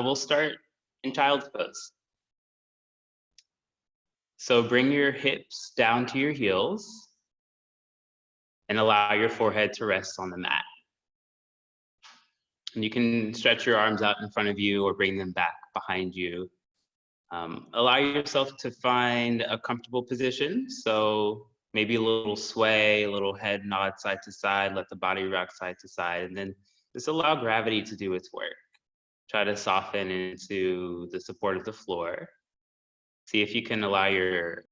we'll start in child's pose. So bring your hips down to your heels and allow your forehead to rest on the mat. And you can stretch your arms out in front of you or bring them back behind you. Allow yourself to find a comfortable position. So maybe a little sway, a little head nod side to side, let the body rock side to side, and then just allow gravity to do its work. Try to soften into the support of the floor. See if you can allow your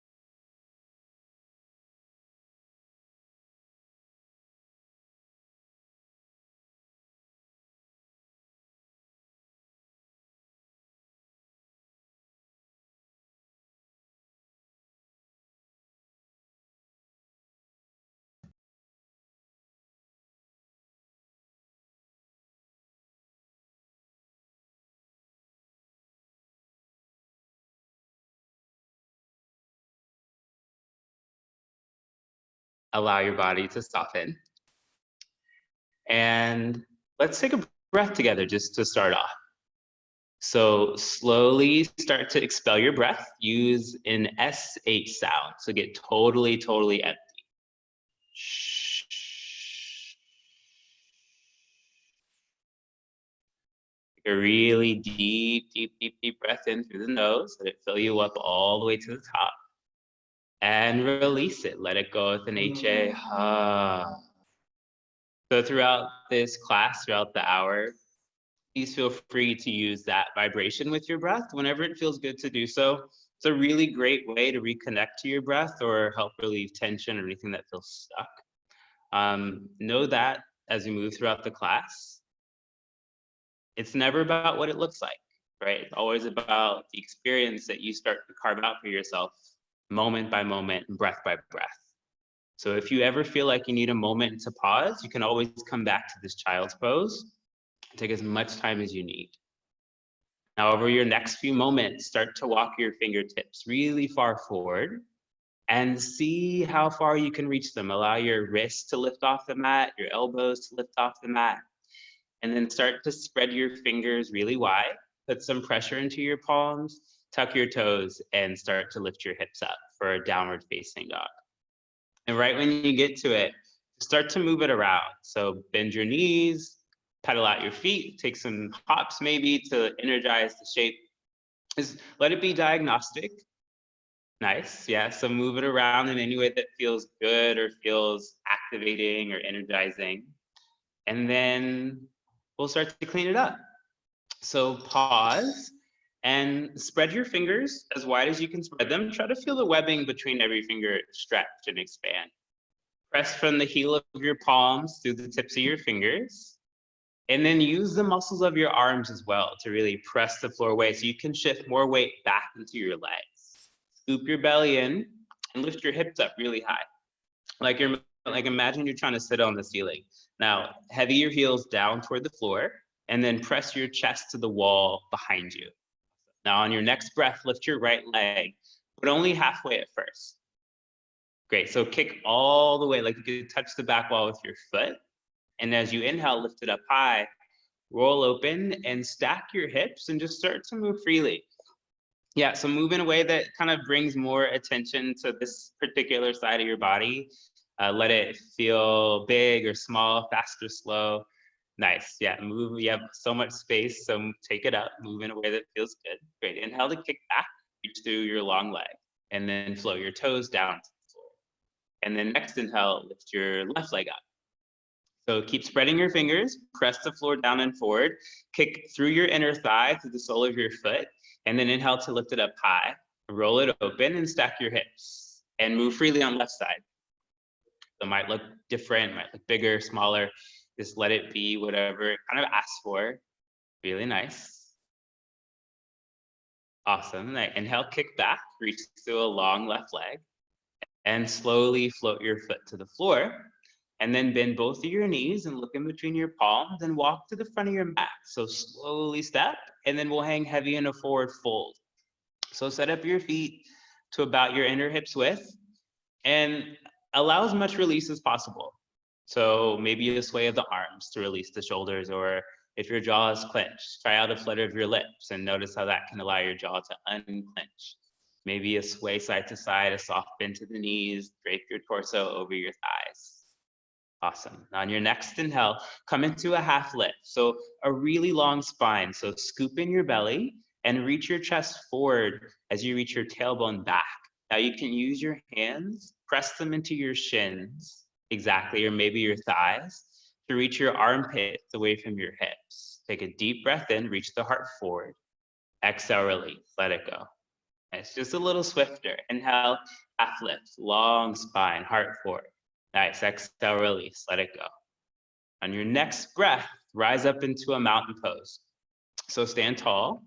allow your body to soften. And let's take a breath together just to start off. So slowly start to expel your breath. Use an SH sound. So get totally, totally empty. Take a really deep, deep, deep, deep breath in through the nose. Let it fill you up all the way to the top. And release it. Let it go with an HA. So throughout this class, throughout the hour, please feel free to use that vibration with your breath whenever it feels good to do so. It's a really great way to reconnect to your breath or help relieve tension or anything that feels stuck. Know that as you move throughout the class, it's never about what it looks like, right? It's always about the experience that you start to carve out for yourself moment by moment and breath by breath. So if you ever feel like you need a moment to pause, you can always come back to this child's pose. Take as much time as you need. Now, over your next few moments, start to walk your fingertips really far forward and see how far you can reach them. Allow your wrists to lift off the mat, your elbows to lift off the mat, and then start to spread your fingers really wide. Put some pressure into your palms, tuck your toes, and start to lift your hips up for a downward facing dog. And right when you get to it, start to move it around. So bend your knees, pedal out your feet, take some hops maybe to energize the shape. Just let it be diagnostic. Nice, yeah, so move it around in any way that feels good or feels activating or energizing. And then we'll start to clean it up. So pause and spread your fingers as wide as you can spread them. Try to feel the webbing between every finger stretch and expand. Press from the heel of your palms through the tips of your fingers. And then use the muscles of your arms as well to really press the floor away so you can shift more weight back into your legs. Scoop your belly in and lift your hips up really high. Like imagine you're trying to sit on the ceiling. Now, heavy your heels down toward the floor and then press your chest to the wall behind you. Now on your next breath, lift your right leg, but only halfway at first. Great, so kick all the way, like you could touch the back wall with your foot. And as you inhale, lift it up high, roll open and stack your hips and just start to move freely. Yeah, so move in a way that kind of brings more attention to this particular side of your body. Let it feel big or small, fast or slow. Nice, yeah, move, you have so much space, so take it up, move in a way that feels good. Great, inhale to kick back, reach through your long leg, and then float your toes down to the floor. And then next inhale, lift your left leg up. So keep spreading your fingers, press the floor down and forward, kick through your inner thigh to the sole of your foot, and then inhale to lift it up high, roll it open and stack your hips and move freely on left side. So it might look different, might look bigger, smaller, just let it be whatever it kind of asks for. Really nice. Awesome, inhale, kick back, reach through a long left leg and slowly float your foot to the floor. And then bend both of your knees and look in between your palms and walk to the front of your mat. So slowly step, and then we'll hang heavy in a forward fold. So set up your feet to about your inner hips width and allow as much release as possible. So maybe a sway of the arms to release the shoulders, or If your jaw is clenched, try out a flutter of your lips and notice how that can allow your jaw to unclench. Maybe a sway side to side, a soft bend to the knees, drape your torso over your thighs. Awesome. On your next inhale, come into a half lift. So a really long spine. So scoop in your belly and reach your chest forward as you reach your tailbone back. Now you can use your hands, press them into your shins, exactly, or maybe your thighs, to reach your armpits away from your hips. Take a deep breath in, reach the heart forward. Exhale, release, let it go. It's just a little swifter. Inhale, half lift, long spine, heart forward. Nice, exhale, release, let it go. On your next breath, rise up into a mountain pose. So stand tall,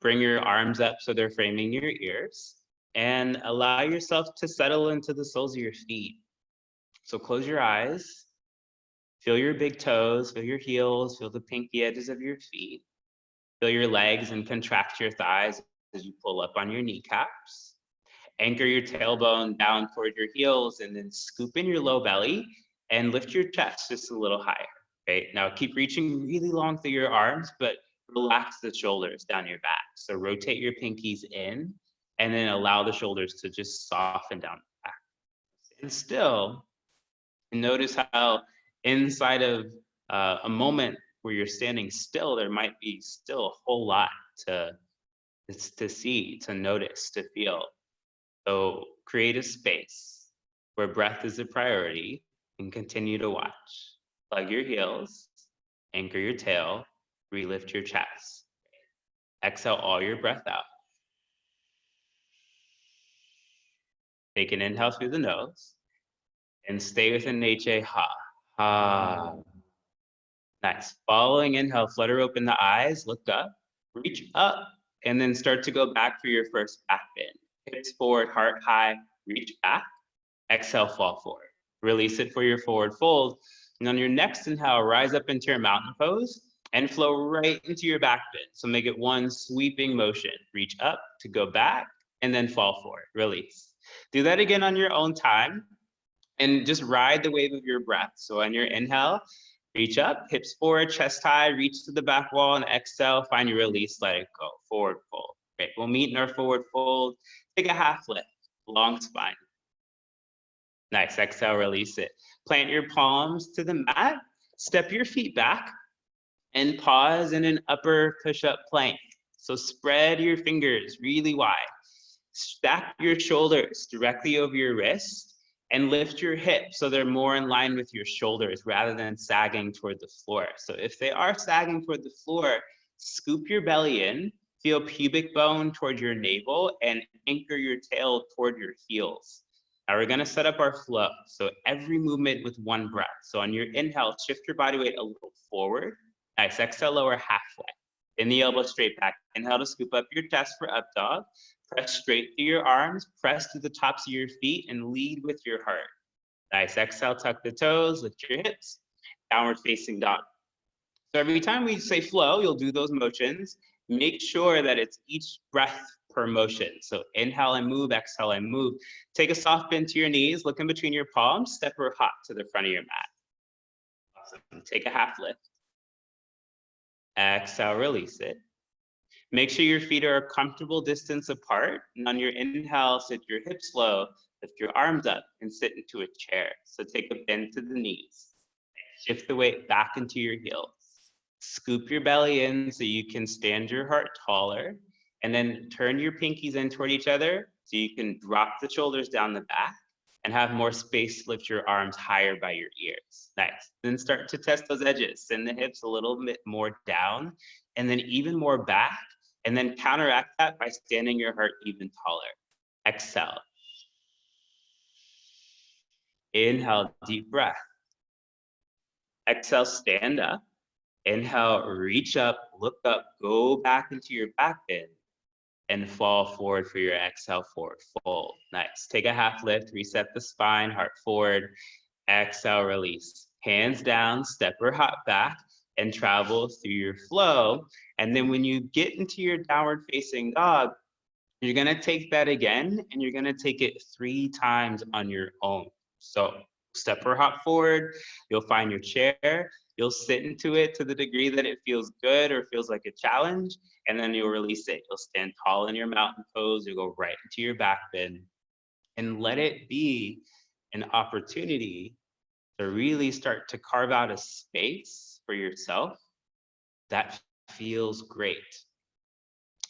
bring your arms up so they're framing your ears, and allow yourself to settle into the soles of your feet. So close your eyes, feel your big toes, feel your heels, feel the pinky edges of your feet, feel your legs and contract your thighs as you pull up on your kneecaps. Anchor your tailbone down toward your heels and then scoop in your low belly and lift your chest just a little higher. Right? Now keep reaching really long through your arms, but relax the shoulders down your back. So rotate your pinkies in and then allow the shoulders to just soften down the back. And still, notice how inside of a moment where you're standing still, there might be still a whole lot to see, to notice, to feel. So create a space where breath is a priority and continue to watch. Plug your heels, anchor your tail, relift your chest. Exhale all your breath out. Take an inhale through the nose and stay with an ha. Ha. Nice. Following inhale, flutter open the eyes, look up, reach up, and then start to go back for your first back bend. Hips forward, heart high, reach back. Exhale, fall forward. Release it for your forward fold. And on your next inhale, rise up into your mountain pose and flow right into your back bend. So make it one sweeping motion. Reach up to go back and then fall forward. Release. Do that again on your own time and just ride the wave of your breath. So on your inhale, reach up, hips forward, chest high, reach to the back wall, and exhale, find your release, let it go. Forward fold. Great. We'll meet in our forward fold. Take a half lift, long spine. Nice, exhale, release it. Plant your palms to the mat, step your feet back, and pause in an upper push-up plank. So spread your fingers really wide. Stack your shoulders directly over your wrist and lift your hips so they're more in line with your shoulders rather than sagging toward the floor. So if they are sagging toward the floor, scoop your belly in, feel pubic bone toward your navel, and anchor your tail toward your heels. Now we're gonna set up our flow. So every movement with one breath. So on your inhale, shift your body weight a little forward. Nice, exhale, lower halfway. In the elbow straight back. Inhale to scoop up your chest for up dog. Press straight through your arms, press to the tops of your feet, and lead with your heart. Nice, exhale, tuck the toes, lift your hips, downward facing dog. So every time we say flow, you'll do those motions. Make sure that it's each breath per motion. So inhale and move, exhale and move. Take a soft bend to your knees, look in between your palms, step or hop to the front of your mat. Awesome. Take a half lift. Exhale, release it. Make sure your feet are a comfortable distance apart. And on your inhale, sit your hips low, lift your arms up and sit into a chair. So take a bend to the knees. Shift the weight back into your heels. Scoop your belly in so you can stand your heart taller. And then turn your pinkies in toward each other so you can drop the shoulders down the back and have more space to lift your arms higher by your ears. Nice. Then start to test those edges. Send the hips a little bit more down and then even more back. And then counteract that by standing your heart even taller. Exhale. Inhale, deep breath. Exhale, stand up. Inhale, reach up, look up, go back into your back bend and fall forward for your exhale, forward fold. Nice. Take a half lift, reset the spine, heart forward. Exhale, release. Hands down, step or hop back and travel through your flow. And then when you get into your downward facing dog, you're gonna take that again and you're gonna take it 3 times on your own. So step or hop forward, you'll find your chair, You'll sit into it to the degree that it feels good or feels like a challenge, and then you'll release it. You'll stand tall in your mountain pose, you'll go right into your back bend, and let it be an opportunity to really start to carve out a space for yourself that feels great.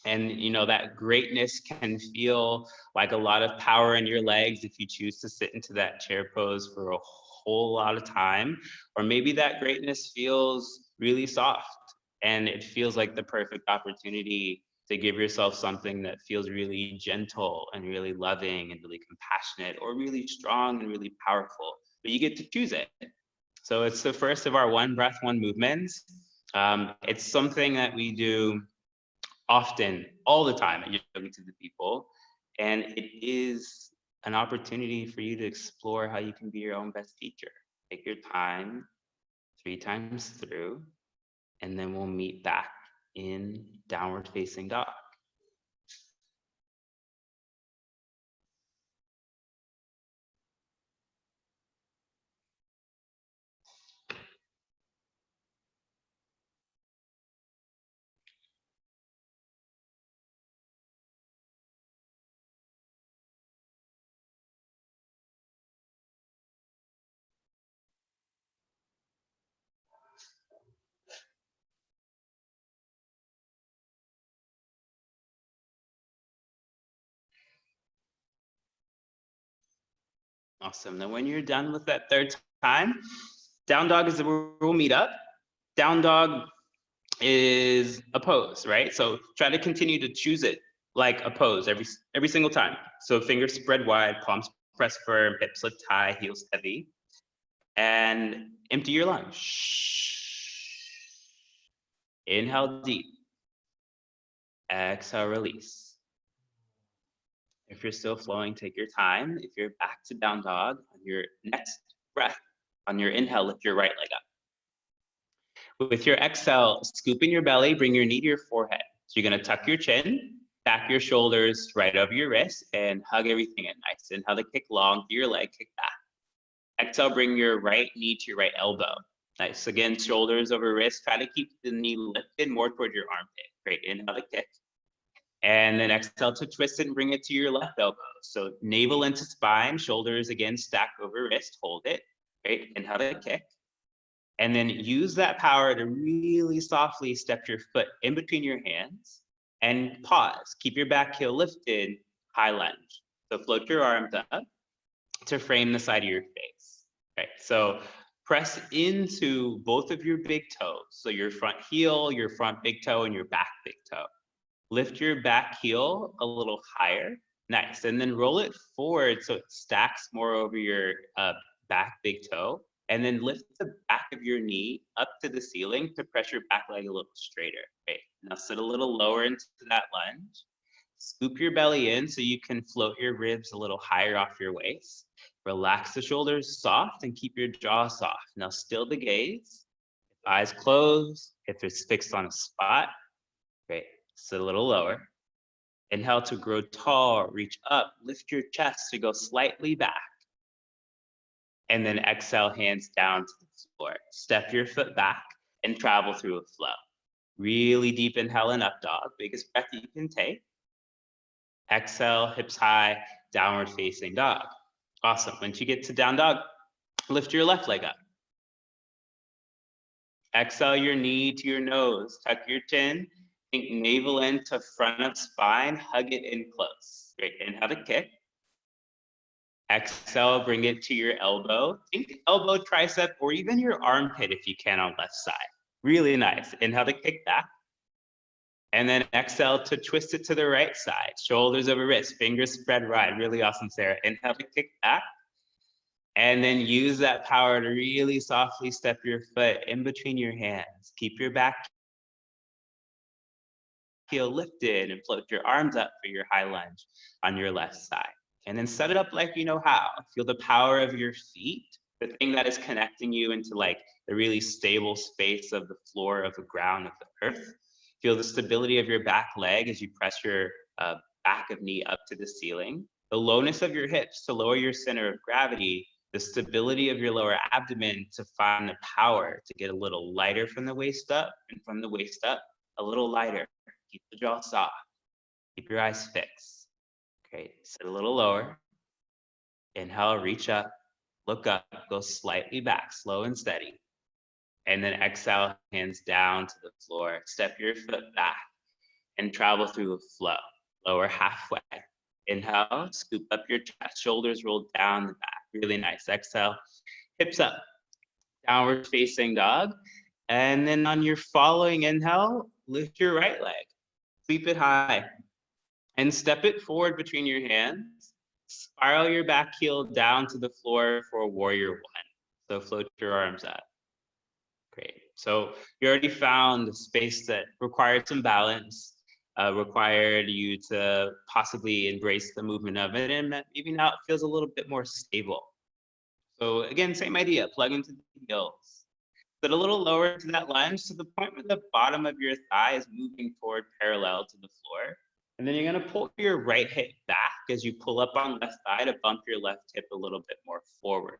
And you know, that greatness can feel like a lot of power in your legs if you choose to sit into that chair pose for a whole lot of time. Or maybe that greatness feels really soft and it feels like the perfect opportunity to give yourself something that feels really gentle and really loving and really compassionate, or really strong and really powerful. But you get to choose it. So it's the first of our one breath, one movements. It's something that we do often, all the time at Yoga to the People. And it is an opportunity for you to explore how you can be your own best teacher. Take your time 3 times through, and then we'll meet back in downward facing dog. Awesome. Then when you're done with that third time, down dog is where we'll meet up. Down dog is a pose, right? So try to continue to choose it like a pose every single time. So fingers spread wide, palms press firm, hips lift high, heels heavy, and empty your lunge. Inhale deep. Exhale, release. If you're still flowing, take your time. If you're back to down dog, on your next breath, on your inhale, lift your right leg up. With your exhale, scoop in your belly, bring your knee to your forehead. So you're gonna tuck your chin, back your shoulders right over your wrist, and hug everything in nice. Inhale to kick long through your leg, kick back. Exhale, bring your right knee to your right elbow. Nice. Again, shoulders over wrist. Try to keep the knee lifted more toward your armpit. Great. Inhale to kick. And then exhale to twist it and bring it to your left elbow. So navel into spine, shoulders again stacked over wrist, hold it. Great. Inhale to kick. And then use that power to really softly step your foot in between your hands and pause. Keep your back heel lifted, high lunge. So float your arms up to frame the side of your face. Right. So press into both of your big toes. So your front heel, your front big toe, and your back big toe. Lift your back heel a little higher. Nice. And then roll it forward so it stacks more over your back big toe. And then lift the back of your knee up to the ceiling to press your back leg a little straighter. Great. Now sit a little lower into that lunge. Scoop your belly in so you can float your ribs a little higher off your waist. Relax the shoulders soft and keep your jaw soft. Now still the gaze. Eyes closed. If it's fixed on a spot, great. Sit a little lower. Inhale to grow tall, reach up, lift your chest to go slightly back. And then exhale, hands down to the floor. Step your foot back and travel through a flow. Really deep inhale and up dog, biggest breath you can take. Exhale, hips high, downward facing dog. Awesome. Once you get to down dog, lift your left leg up. Exhale your knee to your nose, tuck your chin. Think navel in to front of spine, hug it in close. Great, inhale to kick. Exhale, bring it to your elbow. Think elbow, tricep, or even your armpit if you can on left side. Really nice. Inhale to kick back. And then exhale to twist it to the right side. Shoulders over wrist, fingers spread wide. Really awesome, Sarah. Inhale to kick back. And then use that power to really softly step your foot in between your hands. Keep your back heel lifted and float your arms up for your high lunge on your left side. And then set it up like you know how. Feel the power of your feet, the thing that is connecting you into like the really stable space of the floor, of the ground, of the earth. Feel the stability of your back leg as you press your back of knee up to the ceiling. The lowness of your hips to lower your center of gravity the stability of your lower abdomen to find the power to get a little lighter from the waist up, and from the waist up, a little lighter. Keep the jaw soft. Keep your eyes fixed. Great. Sit a little lower. Inhale, reach up, look up, go slightly back, slow and steady. And then exhale, hands down to the floor. Step your foot back and travel through a flow. Lower halfway. Inhale, scoop up your chest, shoulders roll down the back. Really nice. Exhale, hips up, downward facing dog. And then on your following inhale, lift your right leg, sweep it high, and step it forward between your hands. Spiral your back heel down to the floor for warrior one. So float your arms up. Great. So you already found a space that required some balance, required you to possibly embrace the movement of it, and maybe now it feels a little bit more stable. So again, same idea, plug into the heels. Sit a little lower to that lunge to the point where the bottom of your thigh is moving forward parallel to the floor. And then you're gonna pull your right hip back as you pull up on left thigh to bump your left hip a little bit more forward.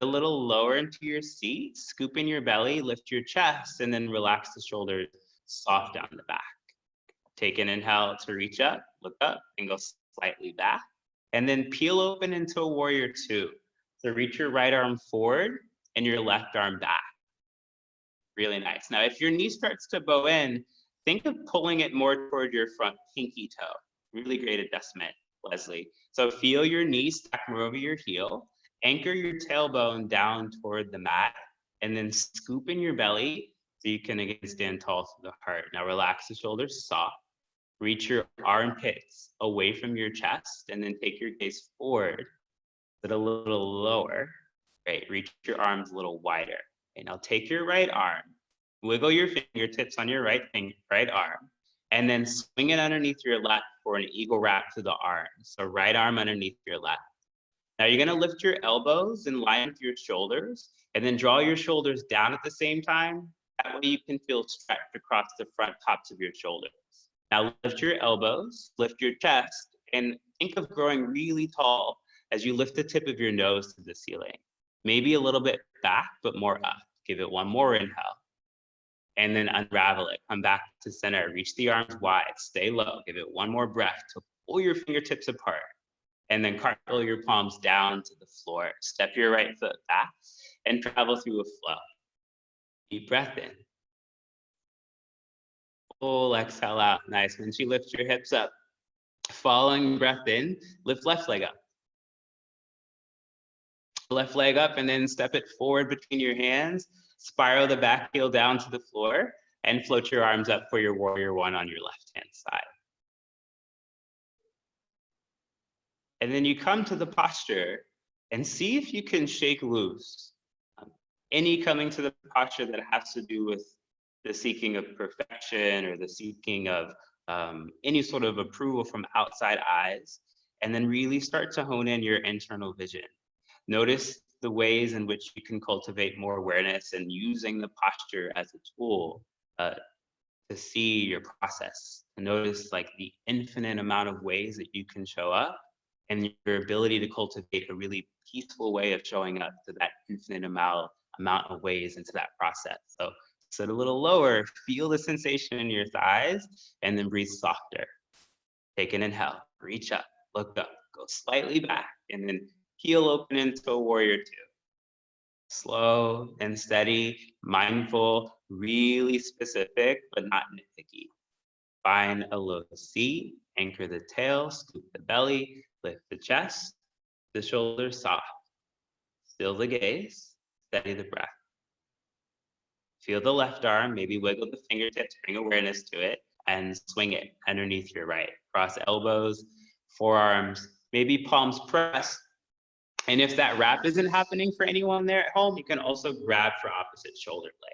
A little lower into your seat, scoop in your belly, lift your chest, and then relax the shoulders soft down the back. Take an inhale to reach up, look up, and go slightly back. And then peel open into a warrior two. So reach your right arm forward and your left arm back. Really nice. Now, if your knee starts to bow in, think of pulling it more toward your front pinky toe. Really great adjustment, Leslie. So feel your knee stack more over your heel. Anchor your tailbone down toward the mat, and then scoop in your belly so you can again stand tall to the heart. Now relax the shoulders soft. Reach your armpits away from your chest, and then take your gaze forward, sit a little lower. Great, reach your arms a little wider. Okay, now take your right arm, wiggle your fingertips on your right arm, and then swing it underneath your left for an eagle wrap to the arm. So right arm underneath your left. Now you're gonna lift your elbows in line with your shoulders, and then draw your shoulders down at the same time. That way you can feel stretched across the front tops of your shoulders. Now lift your elbows, lift your chest, and think of growing really tall as you lift the tip of your nose to the ceiling. Maybe a little bit back, but more up. Give it one more inhale. And then unravel it, come back to center, reach the arms wide, stay low, give it one more breath to pull your fingertips apart. And then cartwheel your palms down to the floor. Step your right foot back and travel through a flow. Deep breath in. Full exhale out. Nice. Once you lift your hips up, following breath in, lift left leg up. Left leg up and then step it forward between your hands. Spiral the back heel down to the floor and float your arms up for your warrior one on your left hand side. And then you come to the posture and see if you can shake loose any coming to the posture that has to do with the seeking of perfection or the seeking of any sort of approval from outside eyes, and then really start to hone in your internal vision. Notice the ways in which you can cultivate more awareness and using the posture as a tool to see your process, and notice like the infinite amount of ways that you can show up, and your ability to cultivate a really peaceful way of showing up to that infinite amount of ways into that process. So sit a little lower, feel the sensation in your thighs, and then breathe softer. Take an inhale, reach up, look up, go slightly back, and then heel open into a warrior two. Slow and steady, mindful, really specific, but not nitpicky. Find a low seat, anchor the tail, scoop the belly, lift the chest, the shoulders soft. Still the gaze, steady the breath. Feel the left arm, maybe wiggle the fingertips, bring awareness to it, and swing it underneath your right. Cross elbows, forearms, maybe palms pressed. And if that wrap isn't happening for anyone there at home, you can also grab for opposite shoulder blade.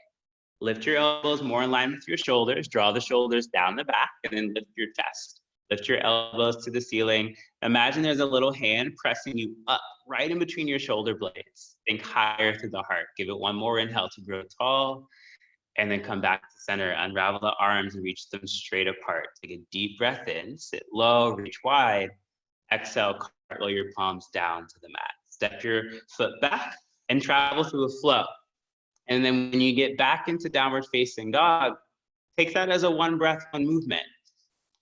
Lift your elbows more in line with your shoulders, draw the shoulders down the back, and then lift your chest. Lift your elbows to the ceiling. Imagine there's a little hand pressing you up right in between your shoulder blades. Think higher through the heart. Give it one more inhale to grow tall, and then come back to center. Unravel the arms and reach them straight apart. Take a deep breath in, sit low, reach wide. Exhale, cartwheel your palms down to the mat. Step your foot back and travel through a flow. And then when you get back into downward facing dog, take that as a one breath, one movement.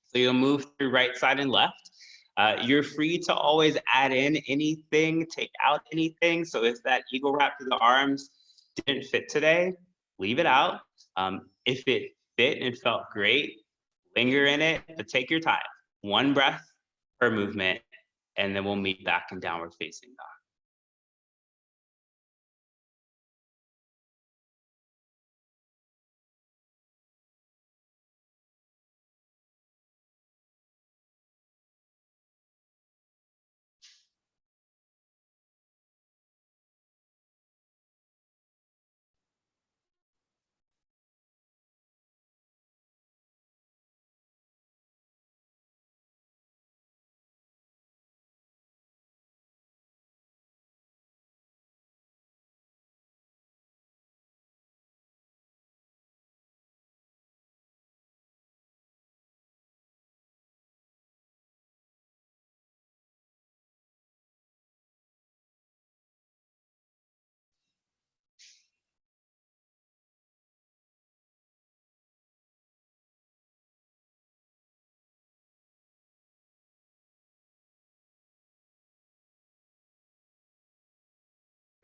So you'll move through right side and left. You're free to always add in anything, take out anything. So if that eagle wrap through the arms didn't fit today, leave it out. If it fit and felt great, linger in it, but take your time. One breath per movement, and then we'll meet back in downward facing dog.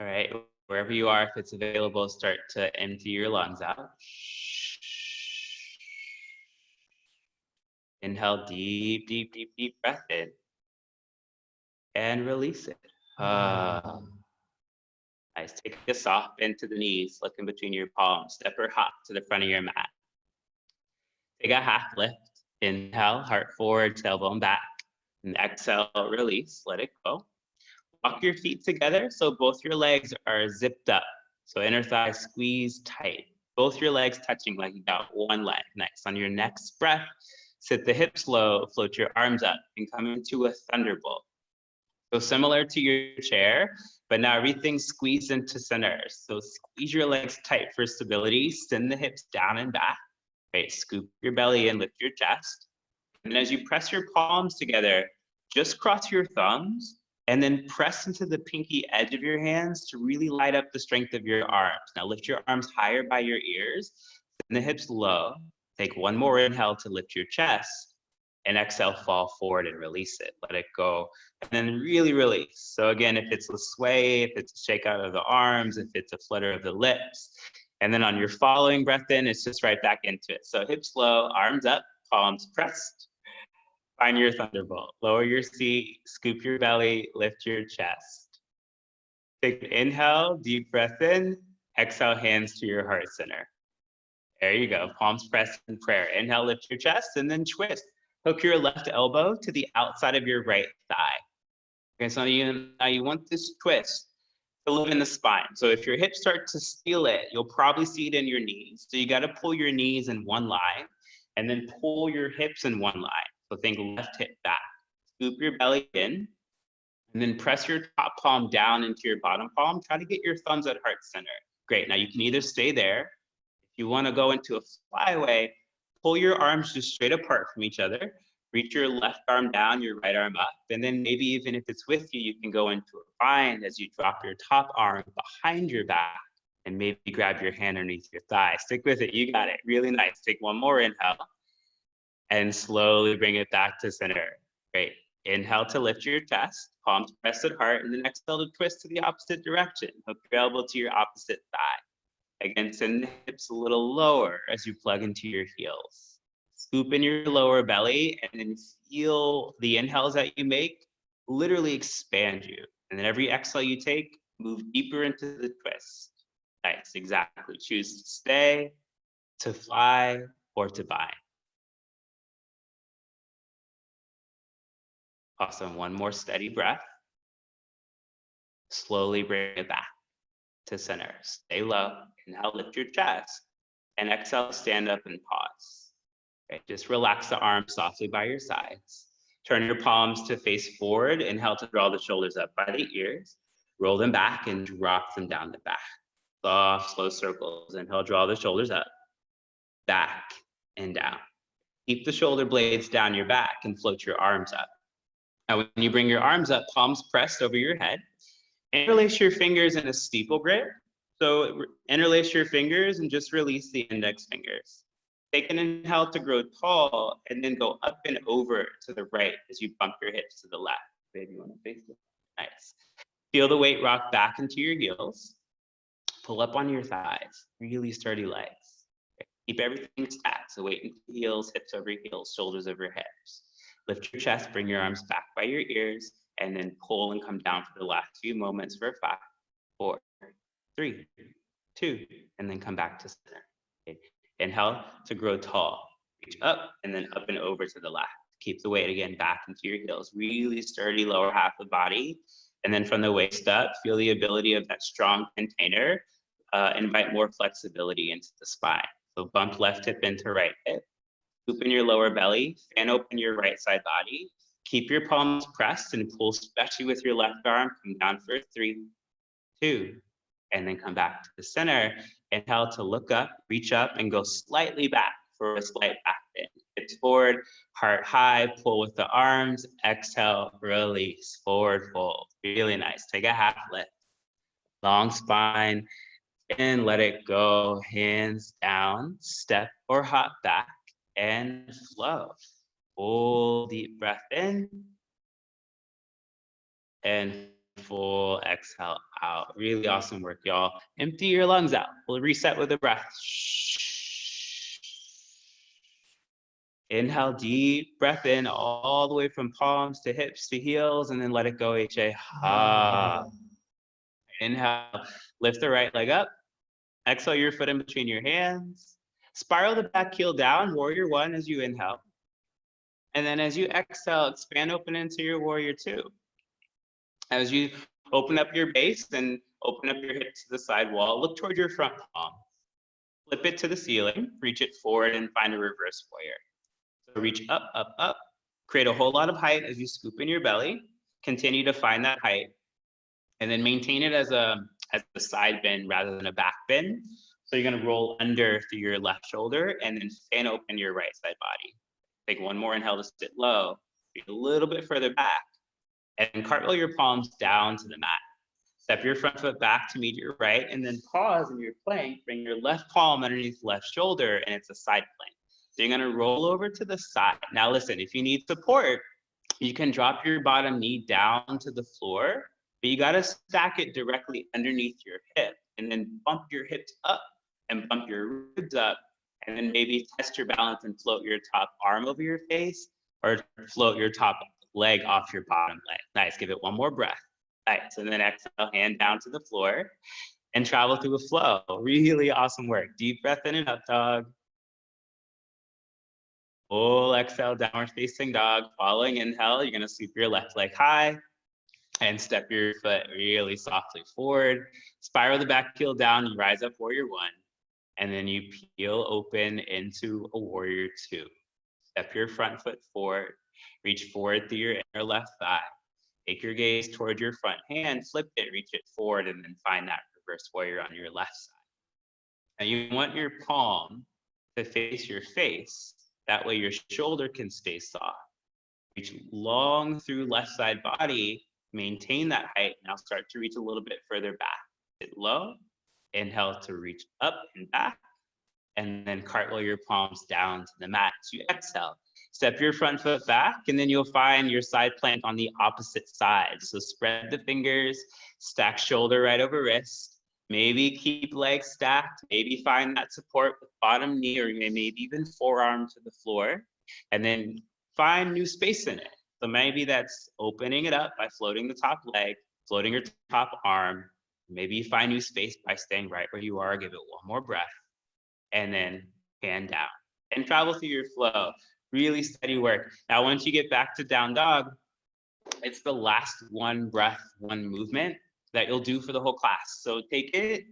All right, wherever you are, if it's available, start to empty your lungs out. Inhale, deep, deep, deep, deep breath in. And release it. Nice. Take a soft bend to the knees, look in between your palms. Step or hop to the front of your mat. Take a half lift. Inhale, heart forward, tailbone back. And exhale, release, let it go. Walk your feet together so both your legs are zipped up. So inner thigh squeeze tight. Both your legs touching like you got one leg. Next, on your next breath, sit the hips low, float your arms up, and come into a thunderbolt. So similar to your chair, but now everything's squeezed into center. So squeeze your legs tight for stability, send the hips down and back. Right, scoop your belly in, lift your chest. And as you press your palms together, just cross your thumbs and then press into the pinky edge of your hands to really light up the strength of your arms. Now lift your arms higher by your ears, send the hips low. Take one more inhale to lift your chest, and exhale, fall forward and release it. Let it go, and then really release. So again, if it's a sway, if it's a shake out of the arms, if it's a flutter of the lips, and then on your following breath in, it's just right back into it. So hips low, arms up, palms pressed. Find your thunderbolt. Lower your seat, scoop your belly, lift your chest. Take an inhale, deep breath in. Exhale, hands to your heart center. There you go, palms pressed in prayer. Inhale, lift your chest, and then twist. Hook your left elbow to the outside of your right thigh. Okay, so now you want this twist to live in the spine. So if your hips start to steal it, you'll probably see it in your knees. So you got to pull your knees in one line and then pull your hips in one line. So think left hip back. Scoop your belly in and then press your top palm down into your bottom palm. Try to get your thumbs at heart center. Great, now you can either stay there. If you want to go into a flyaway, pull your arms just straight apart from each other. Reach your left arm down, your right arm up. And then maybe even if it's with you, you can go into a bind as you drop your top arm behind your back and maybe grab your hand underneath your thigh. Stick with it, you got it, really nice. Take one more inhale and slowly bring it back to center. Great, inhale to lift your chest, palms pressed at heart, and then exhale to twist to the opposite direction. Hook your elbow to your opposite thigh. Again, send the hips a little lower as you plug into your heels. Scoop in your lower belly and then feel the inhales that you make literally expand you. And then every exhale you take, move deeper into the twist. Nice, exactly. Choose to stay, to fly, or to bind. Awesome, one more steady breath. Slowly bring it back to center. Stay low, inhale, lift your chest, and exhale, stand up and pause. Okay, just relax the arms softly by your sides. Turn your palms to face forward. Inhale to draw the shoulders up by the ears. Roll them back and drop them down the back. Soft, slow circles. Inhale, draw the shoulders up, back, and down. Keep the shoulder blades down your back and float your arms up. Now, when you bring your arms up, palms pressed over your head, Interlace your fingers in a steeple grip. So interlace your fingers and just release the index fingers. Take an inhale to grow tall and then go up and over to the right as you bump your hips to the left. Baby, you want to face it? Nice. Feel the weight rock back into your heels. Pull up on your thighs, really sturdy legs. Keep everything stacked. So weight into heels, hips over heels, shoulders over hips. Lift your chest, bring your arms back by your ears, and then pull and come down for the last few moments for 5, 4, 3, 2, and then come back to center. Okay. Inhale to grow tall. Reach up and then up and over to the left. Keep the weight again back into your heels. Really sturdy lower half of the body. And then from the waist up, feel the ability of that strong container. Invite more flexibility into the spine. So bump left hip into right hip. Open your lower belly, fan open your right side body. Keep your palms pressed and pull, especially with your left arm. Come down for 3, 2, and then come back to the center. Inhale to look up, reach up, and go slightly back for a slight back bend. Hips forward, heart high, pull with the arms. Exhale, release, forward fold. Really nice. Take a half lift. Long spine, and let it go. Hands down, step or hop back, and flow. Full deep breath in, and full exhale out. Really awesome work, y'all. Empty your lungs out. We'll reset with a breath. Inhale, deep breath in all the way from palms to hips to heels, and then let it go, HA. Inhale, lift the right leg up. Exhale your foot in between your hands. Spiral the back heel down, warrior 1 as you inhale. And then as you exhale, expand open into your warrior 2. As you open up your base and open up your hips to the side wall, look toward your front palm. Flip it to the ceiling, reach it forward and find a reverse warrior. So reach up, up, up. Create a whole lot of height as you scoop in your belly. Continue to find that height. And then maintain it as a side bend rather than a back bend. So you're gonna roll under through your left shoulder and then fan open your right side body. Take one more inhale to sit low, a little bit further back, and cartwheel your palms down to the mat. Step your front foot back to meet your right, and then pause in your plank, bring your left palm underneath left shoulder, and it's a side plank. So you're gonna roll over to the side. Now listen, if you need support, you can drop your bottom knee down to the floor, but you gotta stack it directly underneath your hip, and then bump your hips up and bump your ribs up, and then maybe test your balance and float your top arm over your face, or float your top leg off your bottom leg. Nice, give it one more breath. Nice, and then exhale, hand down to the floor, and travel through a flow. Really awesome work. Deep breath in and up dog. Full exhale, downward facing dog. Following inhale, you're gonna sweep your left leg high, and step your foot really softly forward. Spiral the back heel down, you rise up warrior 1, and then you peel open into a warrior 2. Step your front foot forward, reach forward through your inner left thigh. Take your gaze toward your front hand, flip it, reach it forward, and then find that reverse warrior on your left side. Now you want your palm to face your face. That way your shoulder can stay soft. Reach long through left side body, maintain that height. Now start to reach a little bit further back. Sit low, inhale to reach up and back, and then cartwheel your palms down to the mat. So you exhale, step your front foot back, and then you'll find your side plank on the opposite side. So spread the fingers, stack shoulder right over wrist. Maybe keep legs stacked, maybe find that support with bottom knee, or maybe even forearm to the floor, and then find new space in it. So maybe that's opening it up by floating the top leg, floating your top arm. Maybe you find new space by staying right where you are, give it one more breath, and then hand down and travel through your flow. Really steady work. Now, once you get back to down dog, it's the last one breath, one movement that you'll do for the whole class. So take it,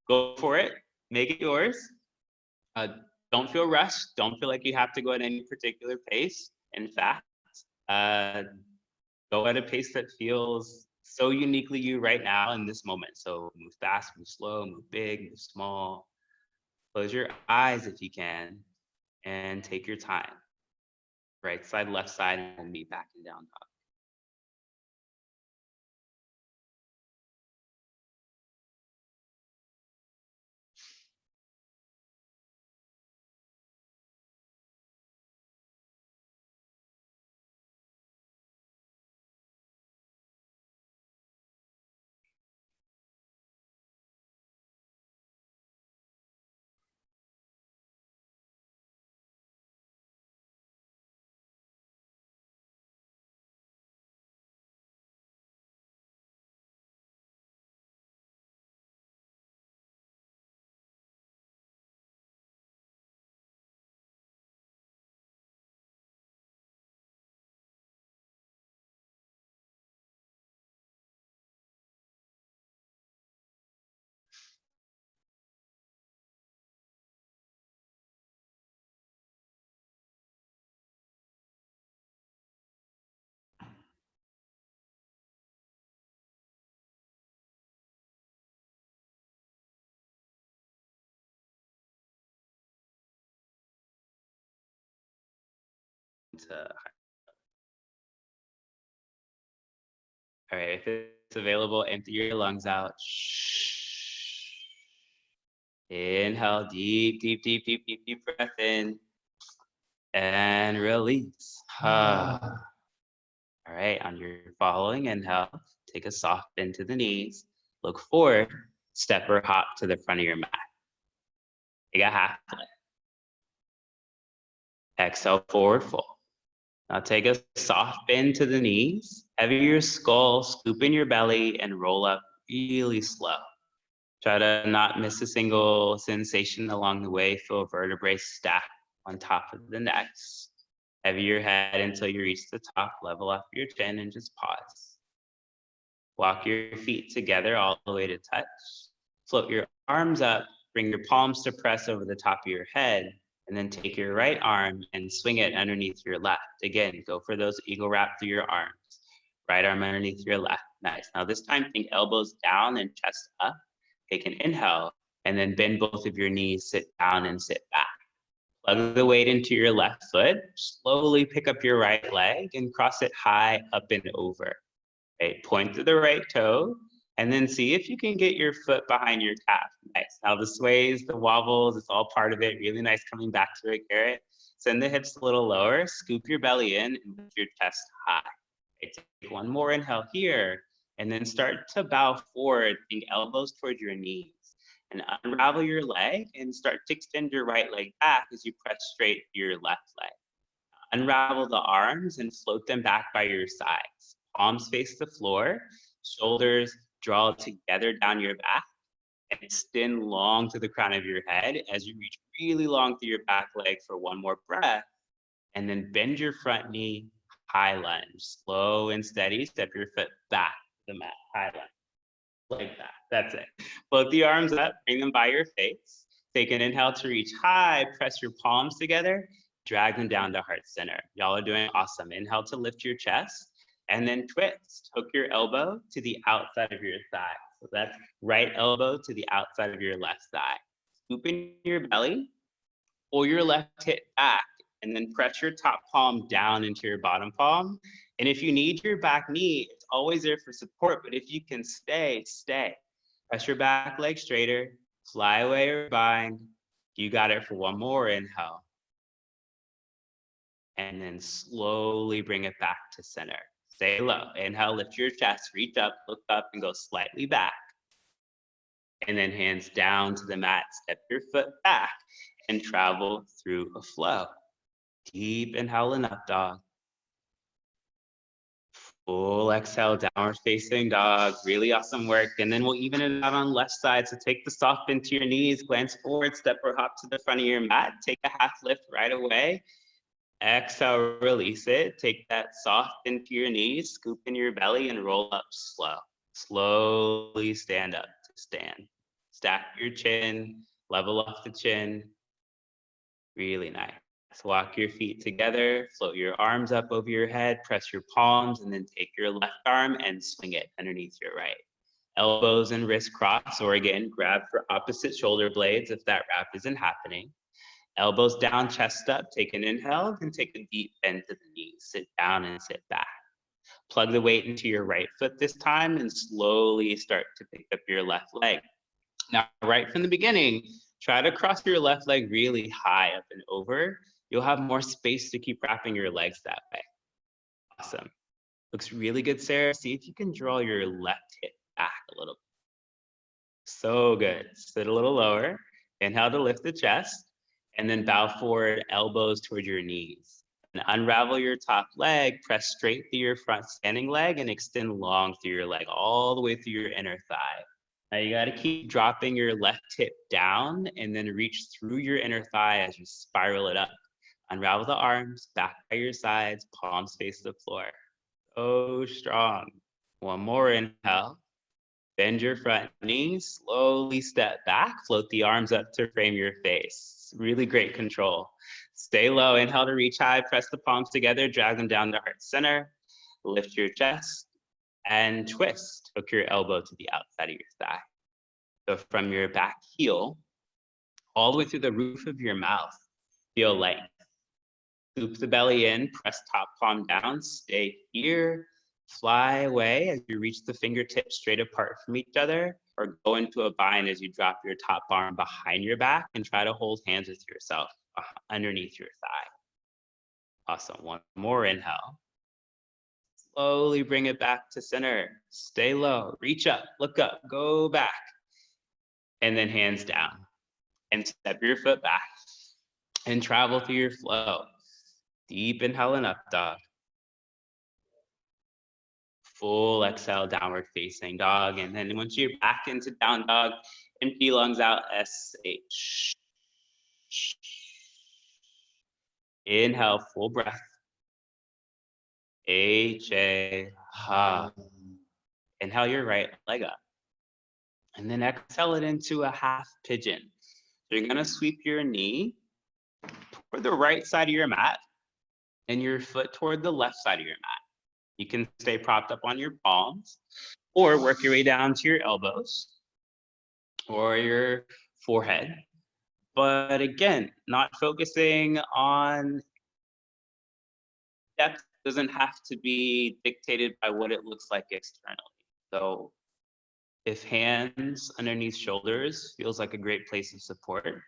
go for it, make it yours. Don't feel rushed. Don't feel like you have to go at any particular pace. In fact, go at a pace that feels so uniquely you right now in this moment. So move fast, move slow, move big, move small. Close your eyes if you can, and take your time. Right side, left side, and we'll meet back in down dog. to, all right, if it's available, empty your lungs out. Inhale, deep, deep, deep, deep, deep, deep breath in. And release. All right, on your following inhale, take a soft bend to the knees. Look forward, step or hop to the front of your mat. Take a half lift. Exhale, forward fold. Now take a soft bend to the knees. Heavy your skull, scoop in your belly, and roll up really slow. Try to not miss a single sensation along the way. Feel vertebrae stacked on top of the necks. Heavy your head until you reach the top, level off your chin, and just pause. Walk your feet together all the way to touch. Float your arms up, bring your palms to press over the top of your head, and then take your right arm and swing it underneath your left. Again, go for those eagle wrap through your arms. Right arm underneath your left. Nice. Now this time, think elbows down and chest up. Take an inhale, and then bend both of your knees, sit down and sit back. Plug the weight into your left foot. Slowly pick up your right leg and cross it high up and over. Okay, point to the right toe, and then see if you can get your foot behind your calf. Nice. Now the sways, the wobbles, it's all part of it. Really nice coming back to it, Garrett. Send the hips a little lower, scoop your belly in, and lift your chest high. Okay, take one more inhale here, and then start to bow forward, think elbows toward your knees. And unravel your leg and start to extend your right leg back as you press straight your left leg. Unravel the arms and float them back by your sides. Palms face the floor, shoulders draw together down your back, and extend long to the crown of your head as you reach really long through your back leg for one more breath. And then bend your front knee, high lunge. Slow and steady, step your foot back to the mat, high lunge. Like that. That's it. Float the arms up, bring them by your face. Take an inhale to reach high, press your palms together, drag them down to heart center. Y'all are doing awesome. Inhale to lift your chest, and then twist. Hook your elbow to the outside of your thigh. So that's right elbow to the outside of your left thigh. Scoop in your belly, pull your left hip back, and then press your top palm down into your bottom palm. And if you need your back knee, it's always there for support, but if you can stay. Press your back leg straighter, fly away or bind. You got it for one more inhale. And then slowly bring it back to center. Stay low. Inhale, lift your chest, reach up, look up, and go slightly back. And then hands down to the mat, step your foot back, and travel through a flow. Deep inhale and up dog. Full exhale, downward facing dog. Really awesome work. And then we'll even it out on left side. So take the soft bend to your knees, glance forward, step or hop to the front of your mat. Take a half lift right away. Exhale, release it. Take that soft into your knees, scoop in your belly, and roll up slow. Slowly stand up to stand. Stack your chin, level off the chin. Really nice. Walk your feet together, float your arms up over your head, press your palms, and then take your left arm and swing it underneath your right. Elbows and wrists cross, or again, grab for opposite shoulder blades if that wrap isn't happening. Elbows down, chest up, take an inhale, and take a deep bend to the knees. Sit down and sit back. Plug the weight into your right foot this time and slowly start to pick up your left leg. Now, right from the beginning, try to cross your left leg really high up and over. You'll have more space to keep wrapping your legs that way. Awesome. Looks really good, Sarah. See if you can draw your left hip back a little bit. So good. Sit a little lower. Inhale to lift the chest. And then bow forward, elbows toward your knees. And unravel your top leg, press straight through your front standing leg, and extend long through your leg, all the way through your inner thigh. Now you gotta keep dropping your left hip down and then reach through your inner thigh as you spiral it up. Unravel the arms, back by your sides, palms face the floor. So strong. One more inhale. Bend your front knee, slowly step back, float the arms up to frame your face. Really great control. Stay low, inhale to reach high, press the palms together, drag them down to heart center, lift your chest, and twist. Hook your elbow to the outside of your thigh. So from your back heel, all the way through the roof of your mouth, feel length. Scoop the belly in, press top palm down, stay here. Fly away as you reach the fingertips straight apart from each other, or go into a bind as you drop your top arm behind your back and try to hold hands with yourself underneath your thigh. Awesome. One more inhale. Slowly bring it back to center. Stay low. Reach up, look up, go back. And then hands down. And step your foot back. And travel through your flow. Deep inhale and up dog. Full exhale, downward facing dog. And then once you're back into down dog, empty lungs out, SH. Inhale, full breath. HA, ha. Inhale your right leg up. And then exhale it into a half pigeon. So you're gonna sweep your knee toward the right side of your mat and your foot toward the left side of your mat. You can stay propped up on your palms or work your way down to your elbows or your forehead. But again, not focusing on depth doesn't have to be dictated by what it looks like externally. So if hands underneath shoulders feels like a great place of support,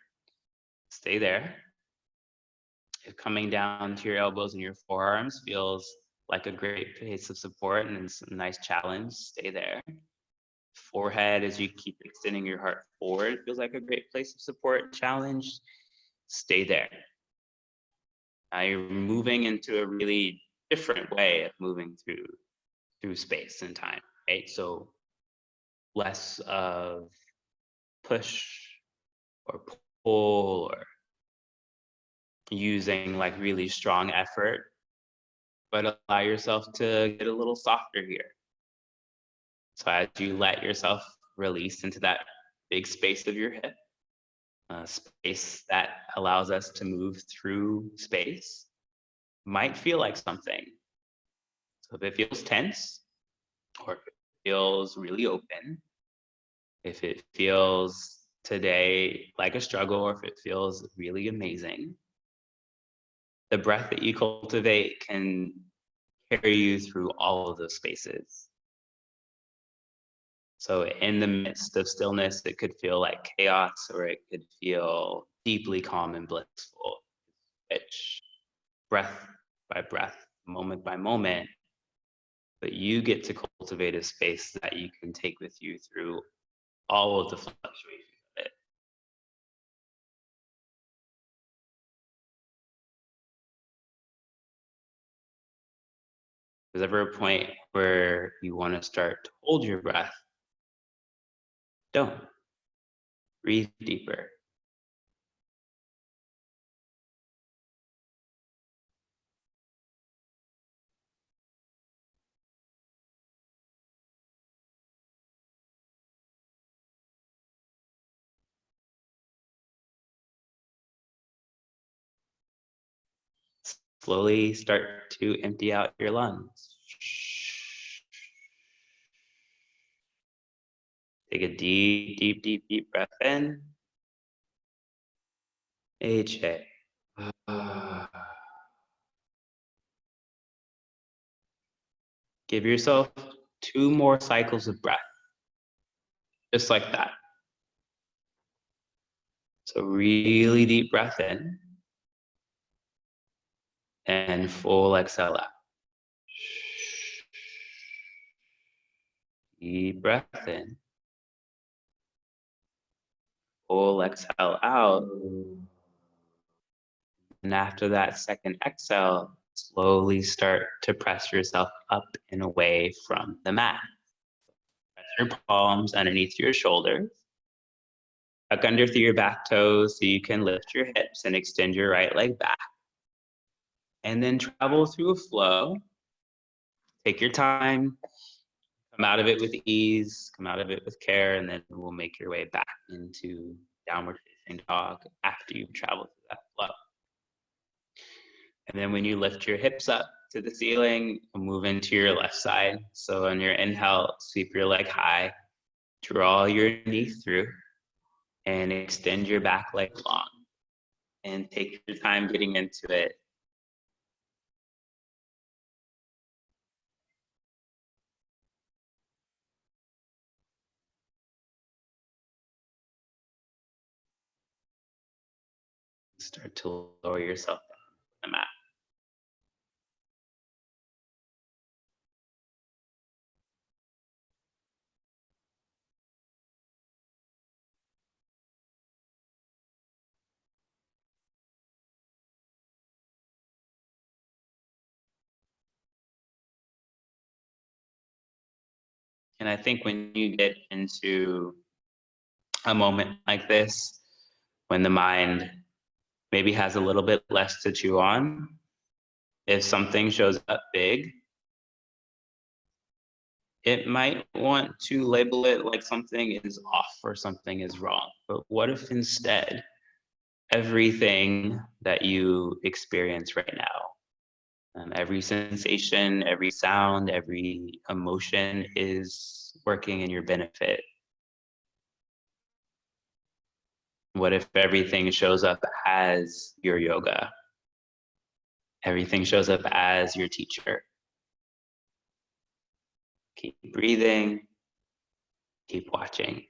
stay there. If coming down to your elbows and your forearms feels like a great place of support and it's a nice challenge, stay there. Forehead, as you keep extending your heart forward, feels like a great place of support, challenge, stay there. Now you're moving into a really different way of moving through space and time, right? So less of push or pull or using like really strong effort, but allow yourself to get a little softer here. So as you let yourself release into that big space of your hip, space that allows us to move through space, might feel like something. So if it feels tense, or if it feels really open, if it feels today like a struggle, or if it feels really amazing, the breath that you cultivate can carry you through all of those spaces. So in the midst of stillness, it could feel like chaos, or it could feel deeply calm and blissful, which breath by breath, moment by moment, but you get to cultivate a space that you can take with you through all of the fluctuations of it. There's ever a point where you want to start to hold your breath? Don't. Breathe deeper. Slowly start to empty out your lungs. Take a deep, deep, deep, deep breath in. HA. Give yourself 2 more cycles of breath. Just like that. So really deep breath in. And full exhale out. Deep breath in. Full exhale out. And after that second exhale, slowly start to press yourself up and away from the mat. Press your palms underneath your shoulders. Tuck under through your back toes so you can lift your hips and extend your right leg back. And then travel through a flow. Take your time. Come out of it with ease, come out of it with care, and then we'll make your way back into downward facing dog after you've traveled through that flow. And then when you lift your hips up to the ceiling, move into your left side. So on your inhale, sweep your leg high, draw your knee through, and extend your back leg long. And take your time getting into it. Start to lower yourself down the mat. And I think when you get into a moment like this, when the mind maybe has a little bit less to chew on, if something shows up big, it might want to label it like something is off or something is wrong. But what if instead everything that you experience right now, every sensation, every sound, every emotion is working in your benefit? What if everything shows up as your yoga? Everything shows up as your teacher. Keep breathing, keep watching.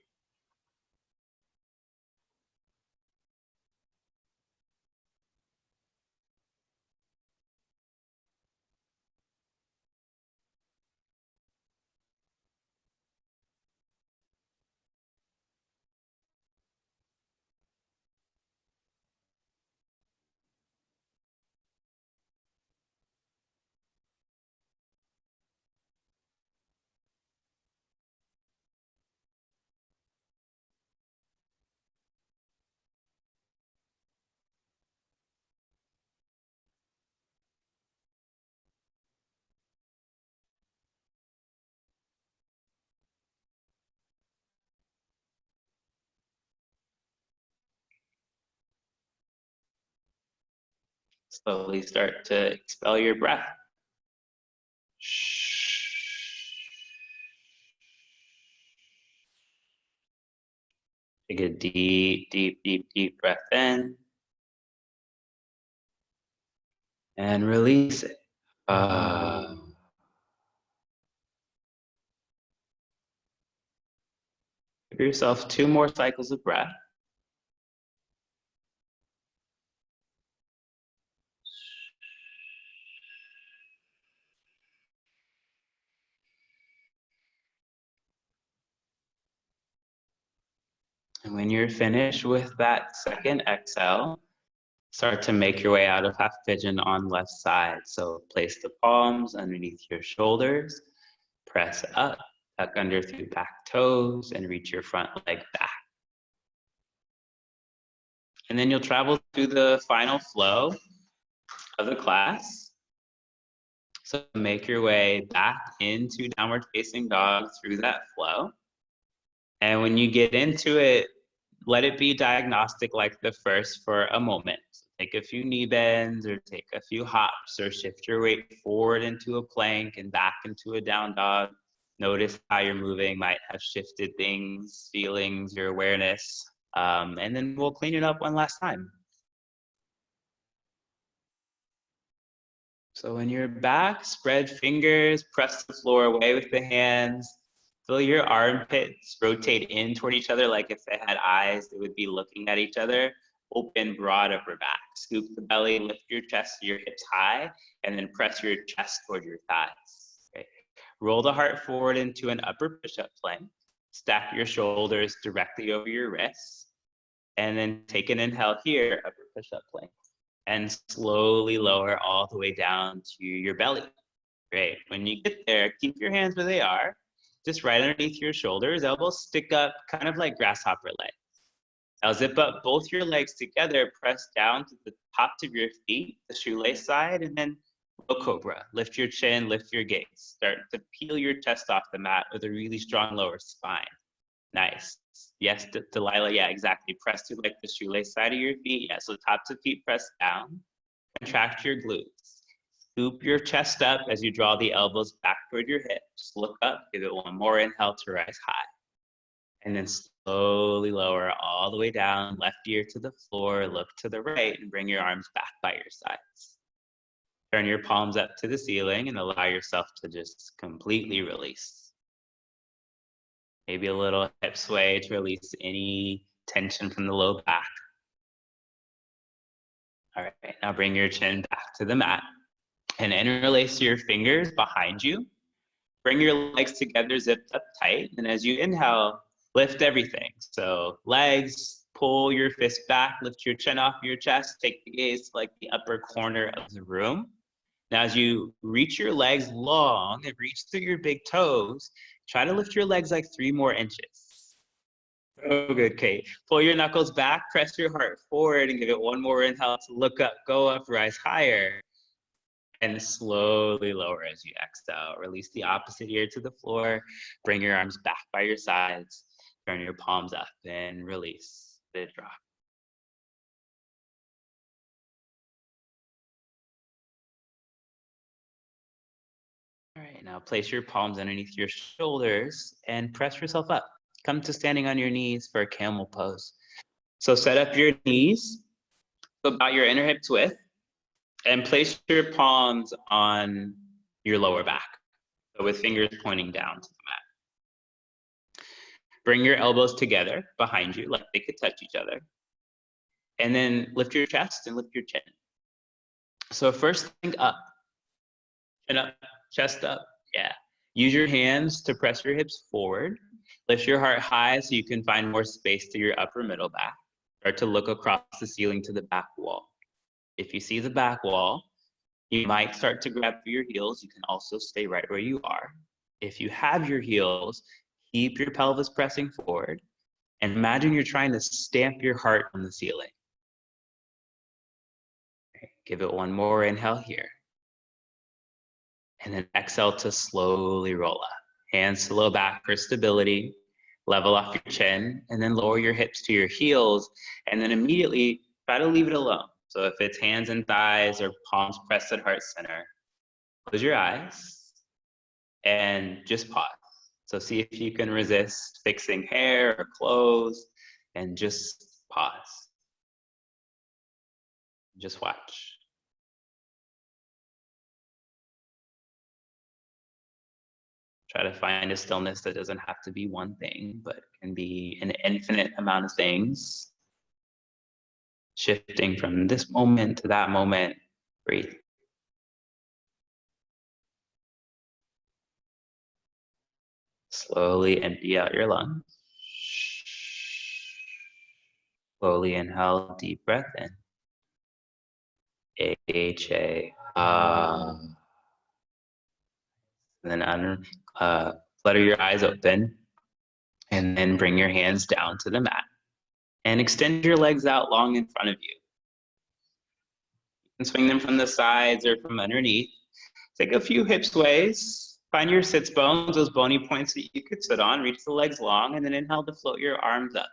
Slowly start to expel your breath. Take a deep, deep, deep, deep breath in and release it. Give yourself 2 more cycles of breath. And when you're finished with that second exhale, start to make your way out of half pigeon on left side. So place the palms underneath your shoulders, press up, tuck under through back toes, and reach your front leg back. And then you'll travel through the final flow of the class. So make your way back into downward facing dog through that flow. And when you get into it, let it be diagnostic like the first for a moment. So take a few knee bends or take a few hops or shift your weight forward into a plank and back into a down dog. Notice how you're moving might have shifted things, feelings, your awareness. And then we'll clean it up one last time. So when you're back, spread fingers, press the floor away with the hands. Feel your armpits rotate in toward each other like if they had eyes, they would be looking at each other. Open, broad upper back. Scoop the belly, lift your chest to your hips high, and then press your chest toward your thighs. Okay. Roll the heart forward into an upper push-up plank. Stack your shoulders directly over your wrists. And then take an inhale here, upper push-up plank. And slowly lower all the way down to your belly. Great. When you get there, keep your hands where they are, just right underneath your shoulders. Elbows stick up, kind of like grasshopper legs. Now zip up both your legs together, press down to the tops of your feet, the shoelace side, and then low cobra. Lift your chin, lift your gaze. Start to peel your chest off the mat with a really strong lower spine. Nice. Yes, Delilah, yeah, exactly. Press to like the shoelace side of your feet. Yeah, so tops of feet press down. Contract your glutes. Scoop your chest up as you draw the elbows back toward your hips. Look up, give it one more inhale to rise high. And then slowly lower all the way down, left ear to the floor, look to the right, and bring your arms back by your sides. Turn your palms up to the ceiling and allow yourself to just completely release. Maybe a little hip sway to release any tension from the low back. All right, now bring your chin back to the mat and interlace your fingers behind you. Bring your legs together, zipped up tight. And as you inhale, lift everything. So legs, pull your fist back, lift your chin off your chest, take the gaze to like the upper corner of the room. Now, as you reach your legs long and reach through your big toes, try to lift your legs like 3 more inches. Oh, good, Kate. Pull your knuckles back, press your heart forward, and give it one more inhale to look up, go up, rise higher. And slowly lower as you exhale. Release the opposite ear to the floor. Bring your arms back by your sides. Turn your palms up and release the drop. All right, now place your palms underneath your shoulders and press yourself up. Come to standing on your knees for a camel pose. So set up your knees about your inner hip width and place your palms on your lower back. So with fingers pointing down to the mat. Bring your elbows together behind you like they could touch each other. And then lift your chest and lift your chin. So first thing up, chin up, chest up, yeah. Use your hands to press your hips forward. Lift your heart high so you can find more space to your upper middle back. Start to look across the ceiling to the back wall. If you see the back wall, you might start to grab for your heels. You can also stay right where you are. If you have your heels, keep your pelvis pressing forward and imagine you're trying to stamp your heart on the ceiling. Give it one more inhale here. And then exhale to slowly roll up. Hands to low back for stability. Level off your chin and then lower your hips to your heels. And then immediately try to leave it alone. So if it's hands and thighs or palms pressed at heart center, close your eyes and just pause. So see if you can resist fixing hair or clothes and just pause. Just watch. Try to find a stillness that doesn't have to be one thing, but can be an infinite amount of things. Shifting from this moment to that moment, breathe. Slowly empty out your lungs. Slowly inhale, deep breath in. H-A. And then flutter your eyes open. And then bring your hands down to the mat. And extend your legs out long in front of you. You can swing them from the sides or from underneath. Take a few hip sways. Find your sits bones, those bony points that you could sit on. Reach the legs long, and then inhale to float your arms up.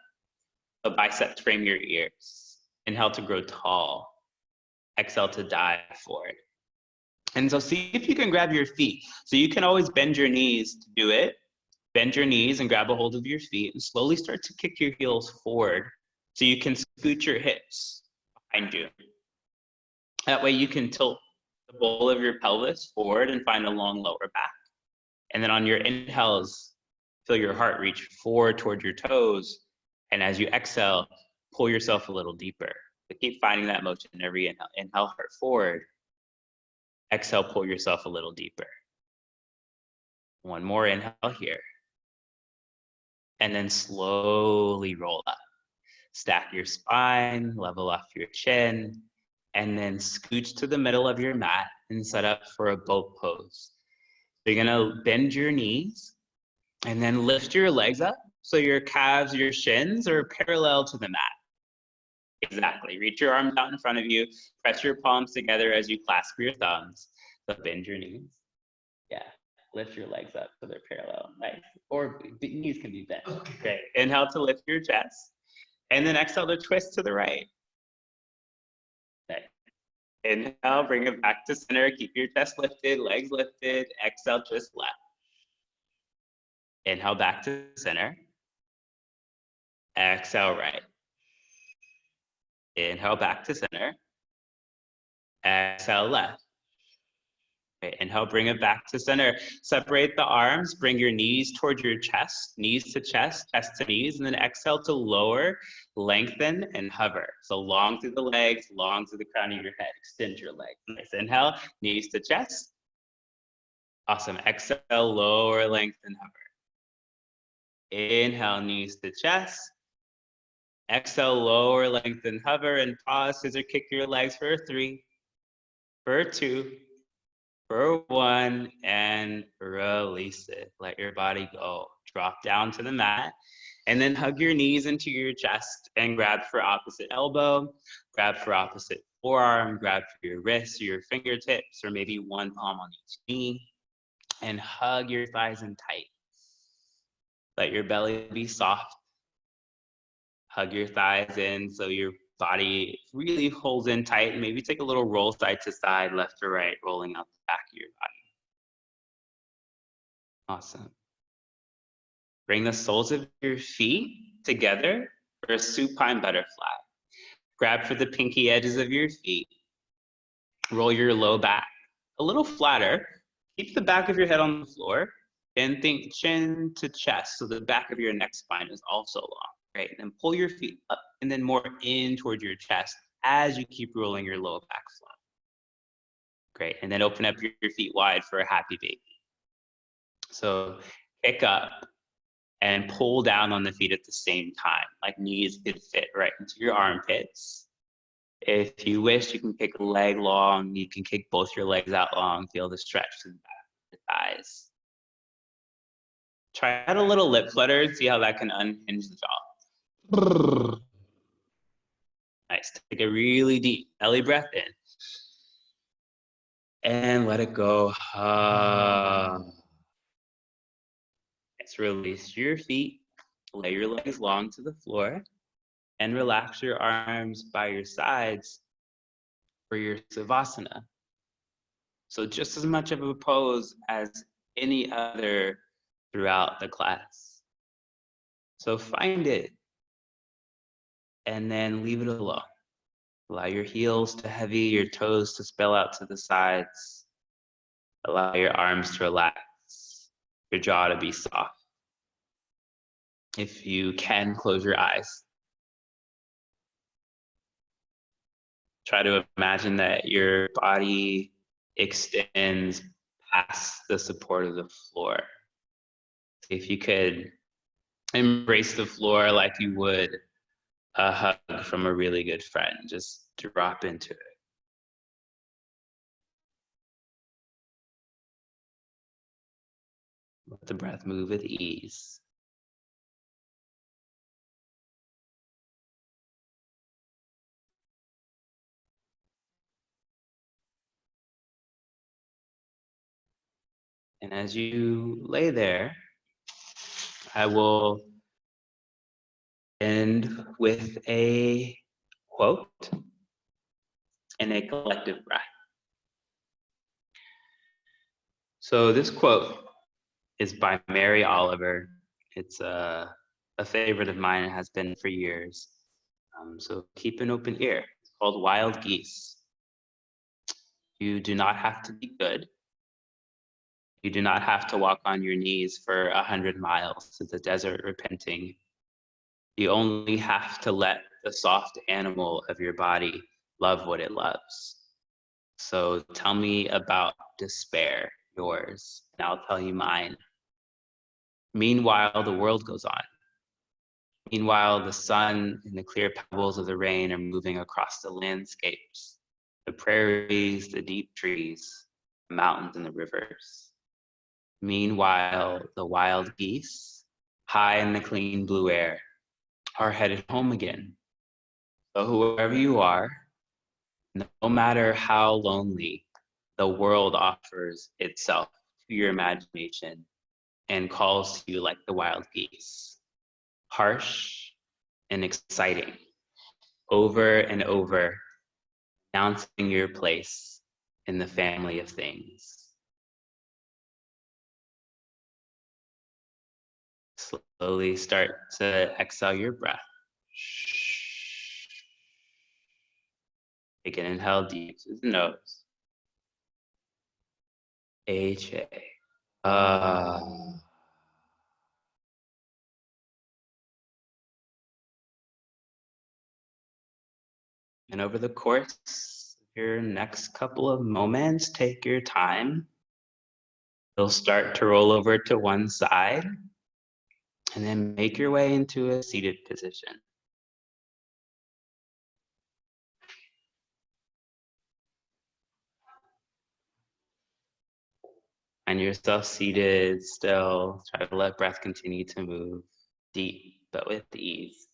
The biceps frame your ears. Inhale to grow tall. Exhale to dive forward. And so see if you can grab your feet. So you can always bend your knees to do it. Bend your knees and grab a hold of your feet and slowly start to kick your heels forward so you can scoot your hips behind you. That way you can tilt the bowl of your pelvis forward and find a long lower back. And then on your inhales, feel your heart reach forward toward your toes. And as you exhale, pull yourself a little deeper. But keep finding that motion every inhale. Inhale, heart forward. Exhale, pull yourself a little deeper. One more inhale here. And then slowly roll up. Stack your spine, level off your chin, and then scooch to the middle of your mat and set up for a boat pose. So you're gonna bend your knees and then lift your legs up so your calves, your shins are parallel to the mat. Exactly, reach your arms out in front of you, press your palms together as you clasp your thumbs. So bend your knees. Yeah, lift your legs up so they're parallel, nice. Or the knees can be bent. Okay. Great, inhale to lift your chest. And then exhale to twist to the right. Okay. Inhale, bring it back to center. Keep your chest lifted, legs lifted. Exhale, twist left. Inhale, back to center. Exhale, right. Inhale, back to center. Exhale, left. Okay, inhale, bring it back to center. Separate the arms, bring your knees towards your chest, knees to chest to knees, and then exhale to lower, lengthen, and hover. So long through the legs, long through the crown of your head. Extend your legs. Nice. Inhale, knees to chest. Awesome. Exhale, lower, lengthen, hover. Inhale, knees to chest. Exhale, lower, lengthen, hover, and pause. Scissor kick your legs for 3, for 2, for 1, and release it. Let your body go. Drop down to the mat, and then hug your knees into your chest and grab for opposite elbow, grab for opposite forearm, grab for your wrists, your fingertips, or maybe one palm on each knee, and hug your thighs in tight. Let your belly be soft. Hug your thighs in so your body really holds in tight. Maybe take a little roll side to side, left to right, rolling out the back of your body. Awesome. Bring the soles of your feet together for a supine butterfly. Grab for the pinky edges of your feet. Roll your low back a little flatter. Keep the back of your head on the floor and think chin to chest. So the back of your neck spine is also long. Great. And then pull your feet up and then more in towards your chest as you keep rolling your low back flat. Great. And then open up your feet wide for a happy baby. So kick up and pull down on the feet at the same time. Like knees could fit right into your armpits. If you wish, you can kick a leg long. You can kick both your legs out long. Feel the stretch to the back of the thighs. Try out a little lip flutter and see how that can unhinge the jaw. Nice. Take a really deep belly breath in. And let it go. Let's release your feet. Lay your legs long to the floor. And relax your arms by your sides for your Savasana. So just as much of a pose as any other throughout the class. So find it and then leave it alone. Allow your heels to heavy, your toes to spill out to the sides. Allow your arms to relax, your jaw to be soft. If you can, close your eyes. Try to imagine that your body extends past the support of the floor. If you could embrace the floor like you would a hug from a really good friend, just drop into it. Let the breath move with ease. And as you lay there, I will end with a quote and a collective breath. So this quote is by Mary Oliver. It's a favorite of mine. It has been for years. So keep an open ear. It's called Wild Geese. You do not have to be good. You do not have to walk on your knees for 100 miles to the desert repenting. You only have to let the soft animal of your body love what it loves. So tell me about despair, yours, and I'll tell you mine. Meanwhile, the world goes on. Meanwhile, the sun and the clear pebbles of the rain are moving across the landscapes, the prairies, the deep trees, the mountains and the rivers. Meanwhile, the wild geese, high in the clean blue air, are headed home again. So whoever you are, no matter how lonely, the world offers itself to your imagination and calls to you like the wild geese, harsh and exciting, over and over, announcing your place in the family of things. Slowly start to exhale your breath. Take an inhale deep through the nose. H-A. And over the course of your next couple of moments, take your time. You'll start to roll over to one side and then make your way into a seated position. Find yourself seated still. Try to let breath continue to move deep, but with ease.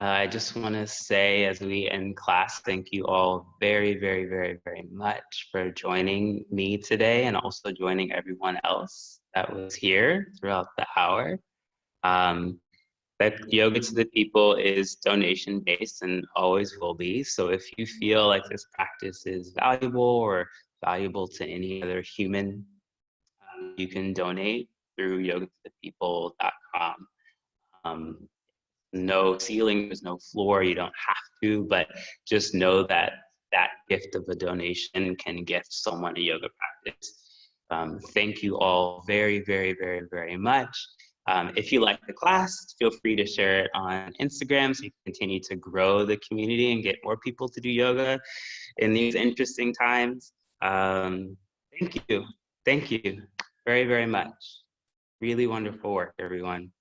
I just want to say as we end class, thank you all very, very, very, very much for joining me today and also joining everyone else that was here throughout the hour. That Yoga to the People is donation based and always will be. So if you feel like this practice is valuable or valuable to any other human, you can donate through yogatothepeople.com. No ceiling, there's no floor, you don't have to, but just know that that gift of a donation can gift someone a yoga practice. Thank you all very, very, very, very much. If you like the class, feel free to share it on Instagram so you can continue to grow the community and get more people to do yoga in these interesting times. Thank you. Thank you very, very much. Really wonderful work, everyone.